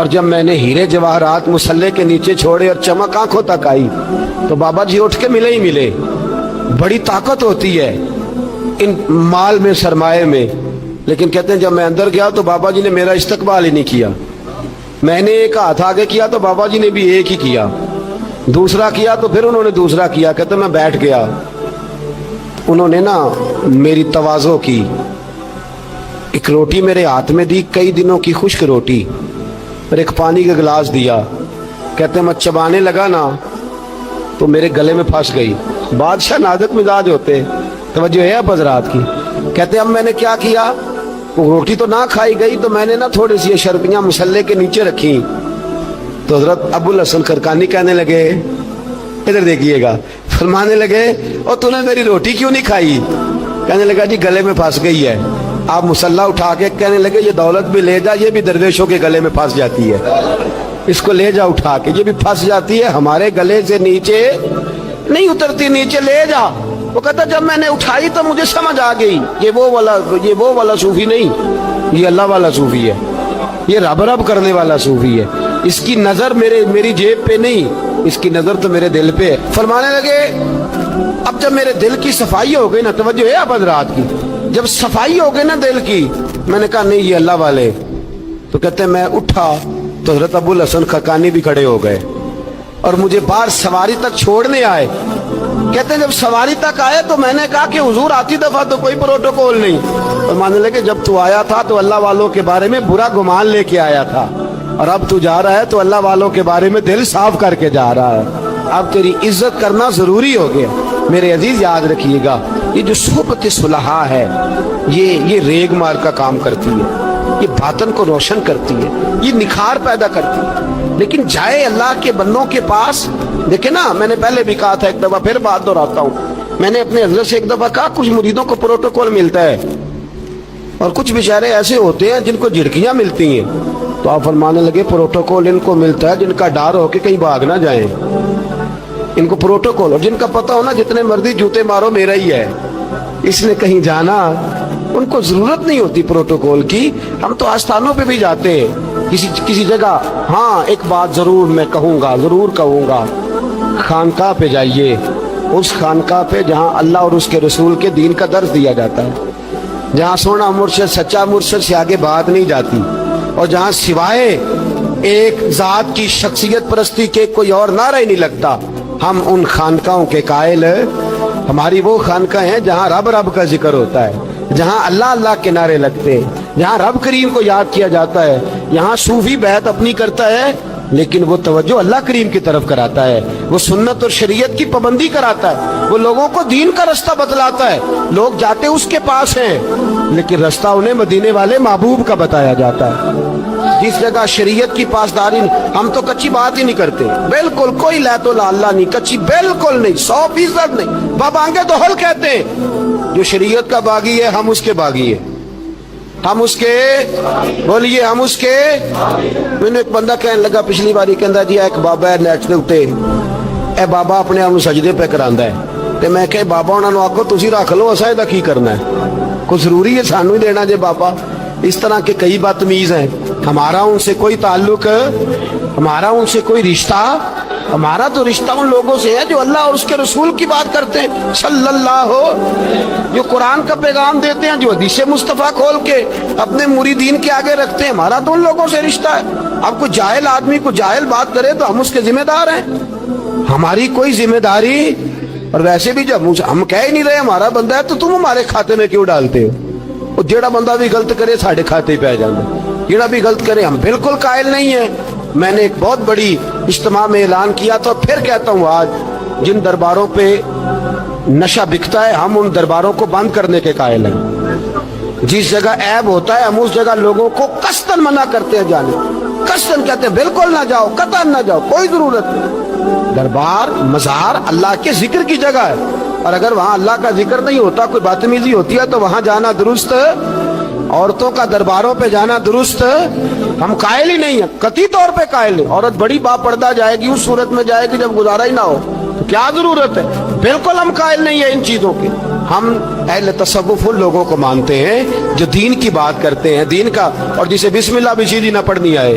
اور جب میں نے ہیرے جواہرات مسلے کے نیچے چھوڑے اور چمک آنکھوں تک آئی تو بابا جی اٹھ کے ملے ہی ملے. بڑی طاقت ہوتی ہے ان مال میں، سرمایے میں. لیکن کہتے ہیں جب میں اندر گیا تو بابا جی نے میرا استقبال ہی نہیں کیا. میں نے ایک ہاتھ آگے کیا تو بابا جی نے بھی ایک ہی کیا، دوسرا کیا تو پھر انہوں نے دوسرا کیا. کہتے میں بیٹھ گیا. انہوں نے نا میری تواضع کی، ایک روٹی میرے ہاتھ میں دی، کئی دنوں کی خشک روٹی، اور ایک پانی کا گلاس دیا. کہتے میں چبانے لگا نا تو میرے گلے میں پھنس گئی. بادشاہ نازک مزاج ہوتے، توجہ ہے اب حضرات کی. کہتے اب میں نے کیا کیا، وہ روٹی تو نہ کھائی گئی تو میں نے نا تھوڑی سی شربیاں مسلے کے نیچے رکھی. تو حضرت ابو الحسن خرقانی کہنے لگے، ادھر دیکھیے گا، فرمانے لگے اور تو نے میری روٹی کیوں نہیں کھائی؟ کہنے لگا جی گلے میں پھنس گئی ہے. آپ مسلح اٹھا کے کہنے لگے یہ دولت بھی لے جا، یہ بھی درویشوں کے گلے میں پھنس جاتی ہے، اس کو لے جا اٹھا کے، یہ بھی پھنس جاتی ہے، ہمارے گلے سے نیچے نہیں اترتی، نیچے لے جا. وہ کہتا جب میں نے اٹھائی تو مجھے سمجھ آ گئی یہ وہ والا صوفی نہیں، یہ اللہ والا صوفی ہے، یہ رب رب کرنے والا صوفی ہے. اس کی نظر میری جیب پہ نہیں، اس کی نظر تو میرے دل پہ ہے. فرمانے لگے اب جب میرے دل کی صفائی ہو گئی نا، توجہ ہے اب حضرات کی، جب صفائی ہو گئی نا دل کی، میں نے کہا نہیں یہ اللہ والے. تو کہتے میں اٹھا تو حضرت ابو الحسن خرقانی بھی کھڑے ہو گئے اور مجھے باہر سواری تک چھوڑنے آئے. کہتے ہیں جب سواری تک آئے تو میں نے کہا کہ حضور آتی دفعہ تو کوئی پروٹوکول نہیں. اور ماننے لگے جب تو آیا تھا تو اللہ والوں کے بارے میں برا گمان لے کے آیا تھا، اور اب تو جا رہا ہے تو اللہ والوں کے بارے میں دل صاف کر کے جا رہا ہے. اب تیری عزت کرنا ضروری ہو گیا. میرے عزیز یاد رکھیے گا، یہ جو صحبت صلحاء ہے یہ ریگ مار کا کام کرتی ہے، یہ باطن کو روشن کرتی ہے، یہ نکھار پیدا کرتی ہے. لیکن جائے اللہ کے بندوں کے پاس، دیکھیں نا میں نے پہلے بھی کہا تھا ایک دفعہ، پھر بات دہراتا ہوں، میں نے اپنے حضرت سے ایک دفعہ کہا کچھ مریدوں کو پروٹوکول ملتا ہے اور کچھ بیچارے ایسے ہوتے ہیں جن کو جھڑکیاں ملتی ہیں. تو آپ فرمانے لگے پروٹوکول ان کو ملتا ہے جن کا ڈر ہو کہ کہیں بھاگ نہ جائیں، ان کو پروٹوکول، اور جن کا پتہ ہونا جتنے مرضی جوتے مارو میرا ہی ہے، اس نے کہیں جانا، ان کو ضرورت نہیں ہوتی پروٹوکول کی. ہم تو آستانوں پہ بھی جاتے ہیں کسی جگہ. ہاں ایک بات ضرور میں ضرور کہوں گا، خانقاہ پہ جائیے، اس خانقاہ پہ جہاں اللہ اور اس کے رسول کے دین کا درس دیا جاتا ہے، جہاں سونا مرشد سچا مرشد سے آگے بات نہیں جاتی، اور جہاں سوائے ایک ذات کی شخصیت پرستی کے کوئی اور نعرہ ہی نہیں لگتا. ہم ان خانقاہوں کے قائل، ہماری وہ خانقاہ ہیں جہاں رب رب کا ذکر ہوتا ہے، جہاں اللہ اللہ کے نعرے لگتے ہیں، جہاں رب کریم کو یاد کیا جاتا ہے. یہاں صوفی بیعت اپنی کرتا ہے لیکن وہ توجہ اللہ کریم کی طرف کراتا ہے، وہ سنت اور شریعت کی پابندی کراتا ہے، وہ لوگوں کو دین کا رستہ بتلاتا ہے. لوگ جاتے اس کے پاس ہیں لیکن رستہ انہیں مدینے والے محبوب کا بتایا جاتا ہے. جس جگہ شریعت کی پاسداری، ہم تو کچی بات ہی نہیں کرتے، بالکل کوئی لیت و اللہ نہیں، کچی بالکل نہیں، 100% نہیں. بابانگے تو حل کہتے ہیں، جو شریعت کا باغی ہے ہم اس کے باغی ہیں، ہم اس کے بولیے، ہم اس کے. میں نے ایک بندہ کہنے لگا پچھلی باری، کہندا جی ایک بابا ہے نیٹ دے اوتے، اے بابا اپنے آپ سجدے پہ کراندا ہے. تے میں کہ بابا انہاں نوں آکھو تسی رکھ لو، اساں دا کی کرنا ہے، کوئی ضروری ہے سانوں ہی دینا جے بابا. اس طرح کے کئی بدتمیز ہیں. ہمارا ان سے کوئی تعلق، ہمارا ان سے کوئی رشتہ، ہمارا تو رشتہ ان لوگوں سے ہے جو اللہ اور اس کے رسول کی بات کرتے ہیں، صلی اللہ ہو، جو قرآن کا پیغام دیتے ہیں، جو حدیث مصطفیٰ کھول کے اپنے مریدین کے آگے رکھتے ہیں. ہمارا تو ان لوگوں سے رشتہ ہے. اب کوئی جاہل آدمی کو جاہل بات کرے تو ہم اس کے ذمہ دار ہیں، ہماری کوئی ذمہ داری. اور ویسے بھی جب ہم کہہ ہی نہیں رہے ہمارا بندہ ہے تو تم ہمارے کھاتے میں کیوں ڈالتے ہو؟ اور جیڑا بندہ بھی غلط کرے ساڑھے کھاتے پہ جانا، جیڑا بھی غلط کرے. ہم بالکل قائل نہیں ہیں. میں نے ایک بہت بڑی اجتماع میں اعلان کیا تھا، پھر کہتا ہوں آج، جن درباروں پہ نشہ بکتا ہے ہم ان درباروں کو بند کرنے کے قائل ہیں. جس جگہ عیب ہوتا ہے ہم اس جگہ لوگوں کو قصداً منع کرتے ہیں جانے، قصداً کہتے ہیں بالکل نہ جاؤ، قطعاً نہ جاؤ، کوئی ضرورت نہیں. دربار مزار اللہ کے ذکر کی جگہ ہے، اور اگر وہاں اللہ کا ذکر نہیں ہوتا، کوئی بدتمیزی ہوتی ہے تو وہاں جانا درست. عورتوں کا درباروں پہ جانا درست ہم قائل ہی نہیں ہیں، قطعی طور پہ قائل ہیں. عورت بڑی با پردہ جائے گی، اس صورت میں جائے گی جب گزارا ہی نہ ہو تو کیا ضرورت ہے. بالکل ہم قائل نہیں ہیں ان چیزوں کے. ہم اہل تصوف ان لوگوں کو مانتے ہیں جو دین کی بات کرتے ہیں، دین کا، اور جسے بسم اللہ بھی سیدھی نہ پڑھنی آئے،